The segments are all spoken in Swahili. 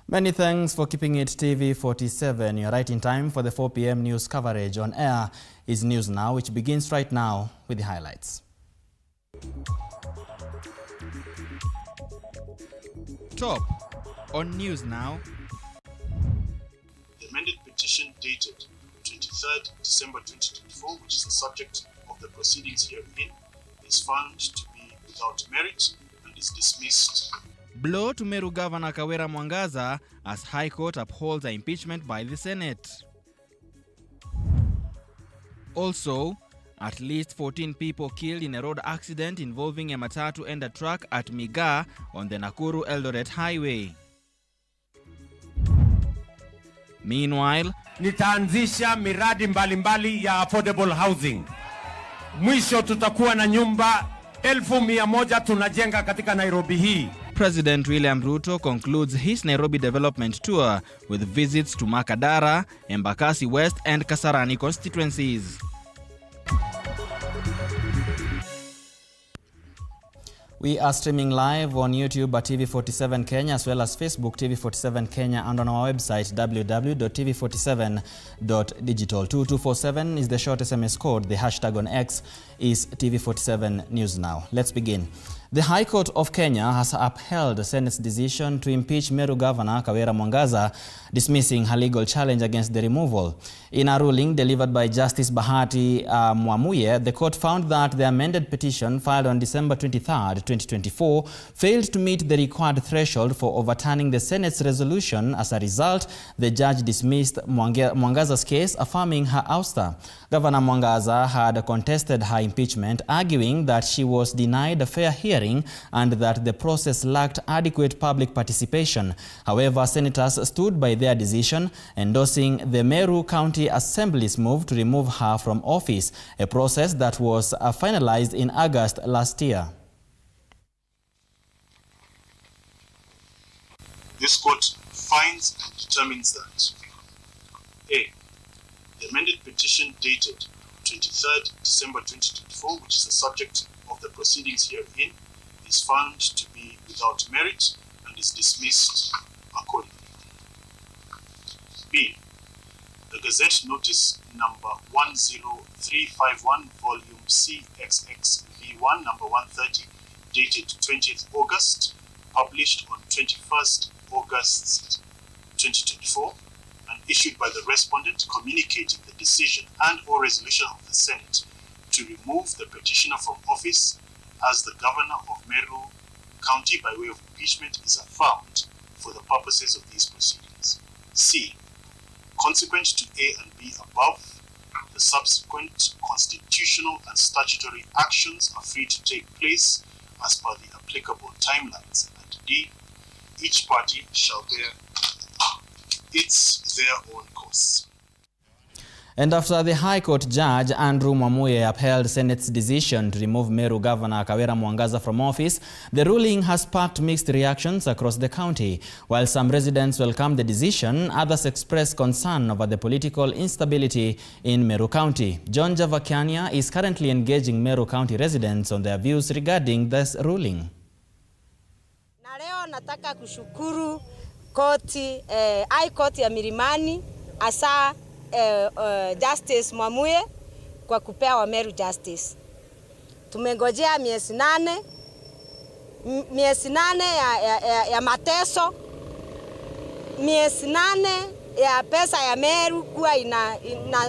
Many thanks for keeping it TV47. You're right in time for the 4 p.m. news coverage. On air is News Now, which begins right now with the highlights. Top on News Now. The amended petition dated 23rd December 2024, which is the subject of the proceedings herein, is found to be without merit and is dismissed. Blow to Meru Governor Kawira Mwangaza as High Court upholds the impeachment by the Senate. Also, at least 14 people killed in a road accident involving a matatu and a truck at Miga on the Nakuru-Eldoret Highway. Meanwhile, nitaanzisha miradi mbalimbali ya affordable housing. Mwisho tutakuwa na nyumba 1,100 tunajenga katika Nairobi hii. President William Ruto concludes his Nairobi development tour with visits to Makadara, Embakasi West and Kasarani constituencies. We are streaming live on YouTube at TV47 Kenya as well as Facebook TV47 Kenya and on our website www.tv47.digital. 2247 is the short SMS code. The hashtag on X is TV47 News Now. Let's begin. The High Court of Kenya has upheld the Senate's decision to impeach Meru Governor Kawira Mwangaza, dismissing her legal challenge against the removal. In a ruling delivered by Justice Bahati Mwamuye, the court found that the amended petition filed on December 23, 2024 failed to meet the required threshold for overturning the Senate's resolution. As a result, the judge dismissed Mwangaza's case, affirming her ouster. Governor Mwangaza had contested her impeachment, arguing that she was denied a fair hearing and that the process lacked adequate public participation. However, senators stood by their decision, endorsing the Meru County Assembly's move to remove her from office, a process that was finalized in August last year. This court finds and determines that A. The amended petition dated 23rd December 2024, which is the subject of the proceedings herein, is found to be without merit and is dismissed accordingly. B. The Gazette Notice number 10351, volume CXXV1, number 130, dated 20th August, published on 21st August 2024, and issued by the respondent communicating the decision and or resolution of the Senate to remove the petitioner from office as the governor of Meru County by way of impeachment is affirmed for the purposes of these proceedings. C. Consequent to A and B above, the subsequent constitutional and statutory actions are free to take place as per the applicable timelines. And D. Each party shall bear their own course. And after the High Court judge Andrew Mwamuye upheld Senate's decision to remove Meru Governor Kawira Mwangaza from office, the ruling has sparked mixed reactions across the county. While some residents welcome the decision, others express concern over the political instability in Meru County. John Javakania is currently engaging Meru County residents on their views regarding this ruling. Na leo nataka kushukuru High Court ya Milimani asa Justice Mwamuye kwa kupewa Meru Justice. Tumengojea miezi 8 ya mateso, miezi 8 ya pesa ya Meru kuwa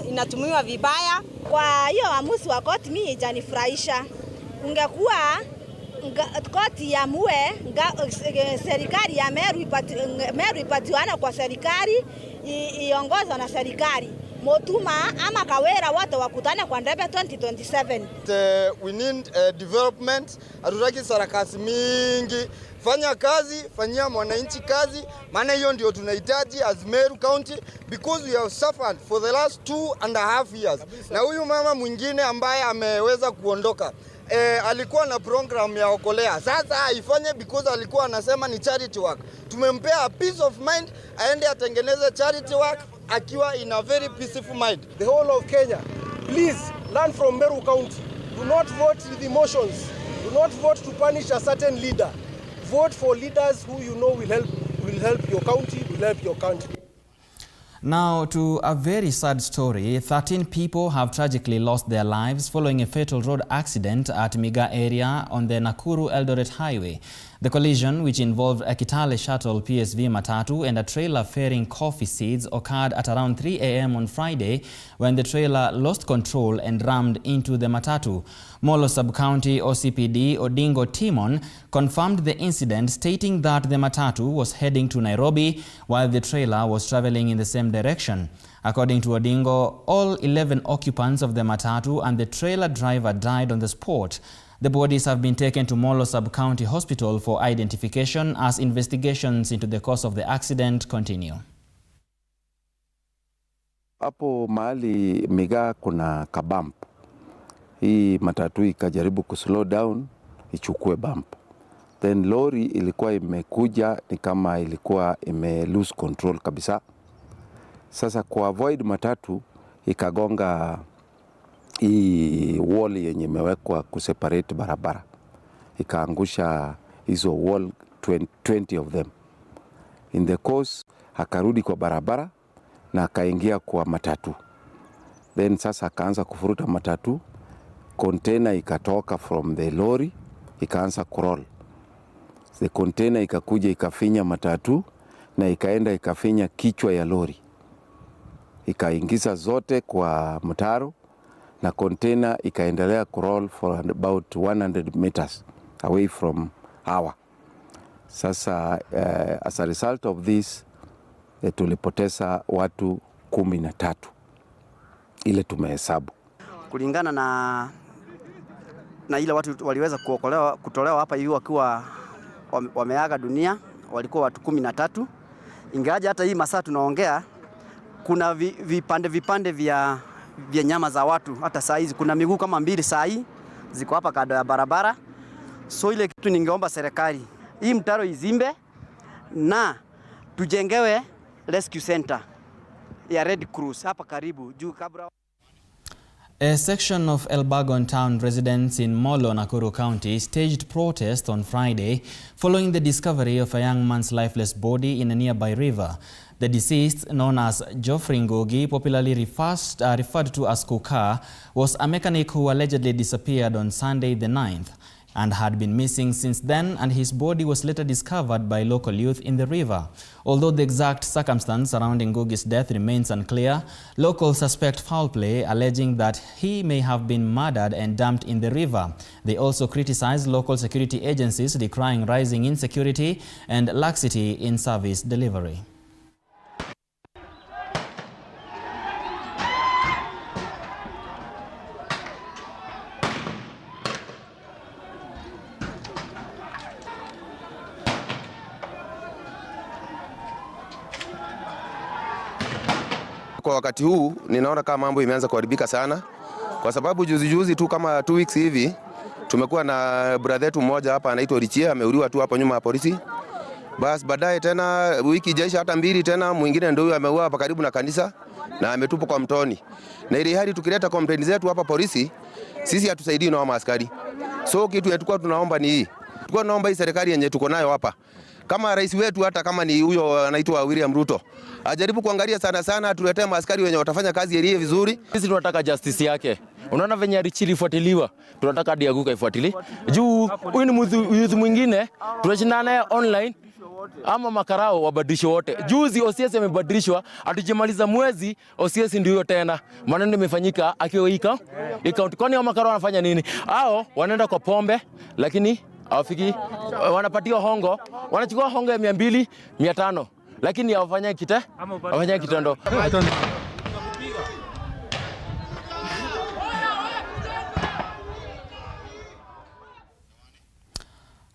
inatumiwa vibaya. Kwa hiyo uamuzi wa koti mimi hajanifurahisha. Ungekuwa koti ya muwe serikali ya Meru ipatiwana kwa serikali iongozwa na serikali. Motuma ama Kawira wote wakutane kwa ndebe 2027. We need development. Hatutaki sarakasi mingi. Fanya kazi, fanyia mwananchi kazi. Maana hiyo ndio tunahitaji as Meru County, because we have suffered for the last 2.5 years. Na huyu mama mwingine ambaye ameweza kuondoka, alikuwa na program ya okolea. Sasa haifanye because alikuwa anasema ni charity work. Tumempea a peace of mind, aende atengeneze charity work akiwa in a very peaceful mind. The whole of Kenya, please learn from Meru County. Do not vote with emotions. Do not vote to punish a certain leader. Vote for leaders who you know will help your county, will help your country. Now to a very sad story. 13 people have tragically lost their lives following a fatal road accident at Miga area on the Nakuru-Eldoret highway. The collision, which involved a Kitale shuttle PSV matatu and a trailer ferrying coffee seeds, occurred at around 3 a.m. on Friday when the trailer lost control and rammed into the matatu. Molo Sub-County OCPD Odingo Timon confirmed the incident, stating that the matatu was heading to Nairobi while the trailer was traveling in the same direction. According to Odingo, all 11 occupants of the matatu and the trailer driver died on the spot. The bodies have been taken to Molo Sub-County Hospital for identification as investigations into the cause of the accident continue. Hapo mahali Miga kuna kabump. Hii matatu ikajaribu kuslow down ichukue bump. Then lori ilikuwa imekuja ni kama ilikuwa lose control kabisa. Sasa ku avoid matatu ikagonga hii wall yenye imewekwa kuseparate barabara. Ikaangusha hizo wall 20 of them. In the course akarudi kwa barabara na akaingia kwa matatu. Then sasa akaanza kufuruta matatu. Container ikatoka from the lorry ikaanza crawl. The container ikakuja ikafinya matatu na ikaenda ikafinya kichwa ya lori. Ikaingiza zote kwa mtaro na container ikaendelea crawl for about 100 meters away from our. Sasa as a result of this tulipoteza watu 13 ile tumehesabu. Kulingana na ile watu waliweza kutolewa hapa hivi wakiwa wameaga dunia, walikuwa watu 13. Ingawaje hata hii masaa tunaongea kuna vipande vya nyama za watu. Hata saa hizi kuna miguu kama 2 saa hii ziko hapa kando ya barabara. So ile kitu ningeomba serikali hii mtaro izimbe na tujengewe rescue center ya Red Cross hapa karibu juu kabla. A section of Elbagon town residents in Molo, Nakuru County staged protest on Friday following the discovery of a young man's lifeless body in a nearby river. The deceased, known as Geoffrey Ngogi, popularly referred to as Kuka, was a mechanic who allegedly disappeared on Sunday the 9th and had been missing since then, and his body was later discovered by local youth in the river. Although the exact circumstance surrounding Ngogi's death remains unclear, locals suspect foul play, alleging that he may have been murdered and dumped in the river. They also criticize local security agencies, decrying rising insecurity and laxity in service delivery. Kwa wakati huu ninaona kama mambo imeanza kuharibika sana, kwa sababu juzi tu kama 2 weeks hivi tumekuwa na brother yetu mmoja hapa anaitwa Richie, ameuliwa tu hapo nyuma ya polisi. Bas baadaye tena wiki jaisha hata 2 tena mwingine ndio huyo ameuawa hapa karibu na kanisa na ametupwa kwa mtoni. Na ile hali tukileta complaint zetu hapa polisi, sisi hatusaidii na maaskari. So kitu yetu tunaomba ni hii. Tulikuwa tunaomba hii serikali yenye tuko nayo hapa, kama rais wetu hata kama ni huyo anaitwa William Ruto, ajaribu kuangalia sana tuletee maaskari wenye watafanya kazi yeye vizuri. Sisi tunataka justice yake. Unaona venye Richie ifuatiliwa, tunataka hadi Aguka ifuatilie. Juu huyu ni youth mwingine tunashindana naye online ama makarao wabadilisho wote. Juzi OCS amebadilishwa, atujimaliza mwezi OCS ndio tena. Maneno imefanyika akiwa account. Kwani makarao wanafanya nini? Hao wanaenda kwa pombe lakini hawafiki, wanapatiwa hongo, wanachukua hongo ya 200, 500, lakini hawafanya kitendo.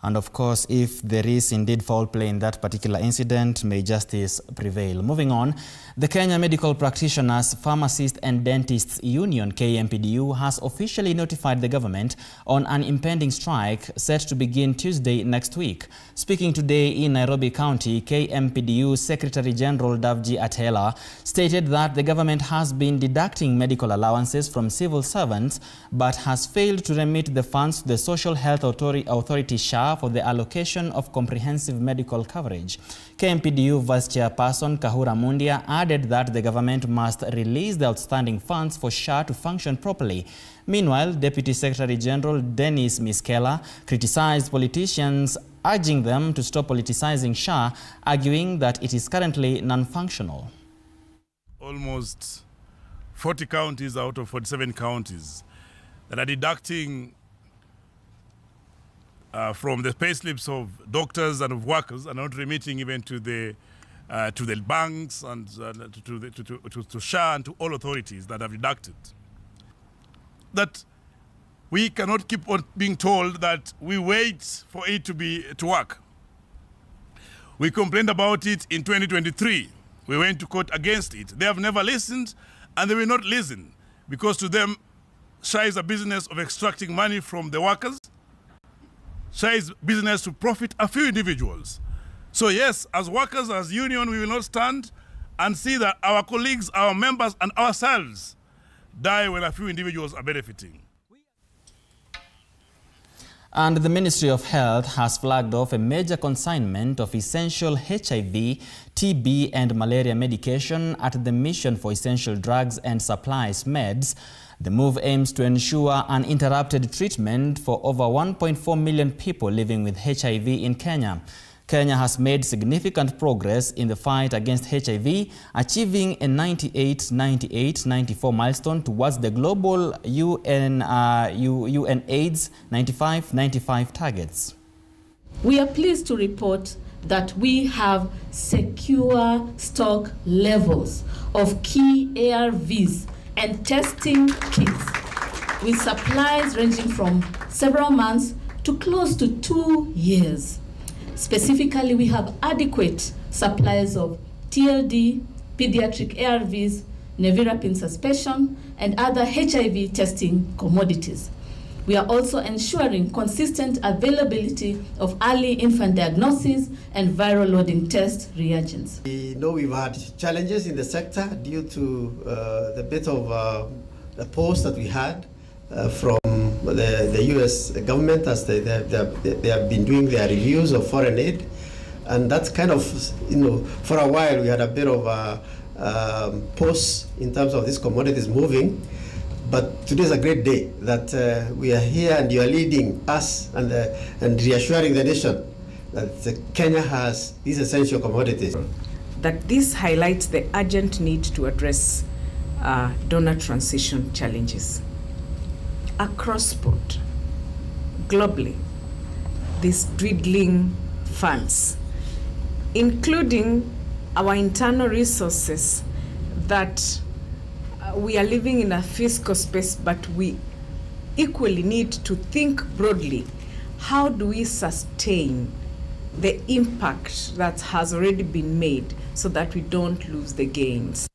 And of course, if there is indeed foul play in that particular incident, may justice prevail. Moving on, the Kenya Medical Practitioners, Pharmacists and Dentists Union, KMPDU, has officially notified the government on an impending strike set to begin Tuesday next week. Speaking today in Nairobi County, KMPDU Secretary General Davji Atela stated that the government has been deducting medical allowances from civil servants but has failed to remit the funds to the Social Health Authority SHA SHA for the allocation of comprehensive medical coverage. KMPDU Vice Chairperson Kahura Mundia added that the government must release the outstanding funds for SHA to function properly. Meanwhile, Deputy Secretary General Dennis Miskela criticized politicians, urging them to stop politicizing SHA, arguing that it is currently non-functional. Almost 40 counties out of 47 counties that are deducting from the payslips of doctors and of workers and not remitting even to the banks and to SHA and to all authorities that have deducted. That we cannot keep on being told that we wait for it to work. We complained about it in 2023. We went to court against it. They have never listened, and they will not listen, because to them, SHA is a business of extracting money from the workers. SHA is business to profit a few individuals. So yes, as workers, as union, we will not stand and see that our colleagues, our members, and ourselves die when a few individuals are benefiting. And the Ministry of Health has flagged off a major consignment of essential HIV, TB and malaria medication at the Mission for Essential Drugs and Supplies (MEDS). The move aims to ensure uninterrupted treatment for over 1.4 million people living with HIV in Kenya. Kenya has made significant progress in the fight against HIV, achieving a 98-98-94 milestone towards the global UN AIDS 95-95 targets. We are pleased to report that we have secure stock levels of key ARVs and testing kits, with supplies ranging from several months to close to 2 years. Specifically, we have adequate supplies of TLD, pediatric ARVs, nevirapine suspension, and other HIV testing commodities. We are also ensuring consistent availability of early infant diagnosis and viral loading test reagents. We know we've had challenges in the sector due to the bit of the pause that we had from the U.S. government, as they have been doing their reviews of foreign aid, and that's kind of, for a while we had a bit of a pause in terms of these commodities moving. But today is a great day that we are here and you are leading us and reassuring the nation that Kenya has these essential commodities. That this highlights the urgent need to address donor transition challenges. Across board, globally, these dwindling funds, including our internal resources, that we are living in a fiscal space, but we equally need to think broadly. How do we sustain the impact that has already been made so that we don't lose the gains?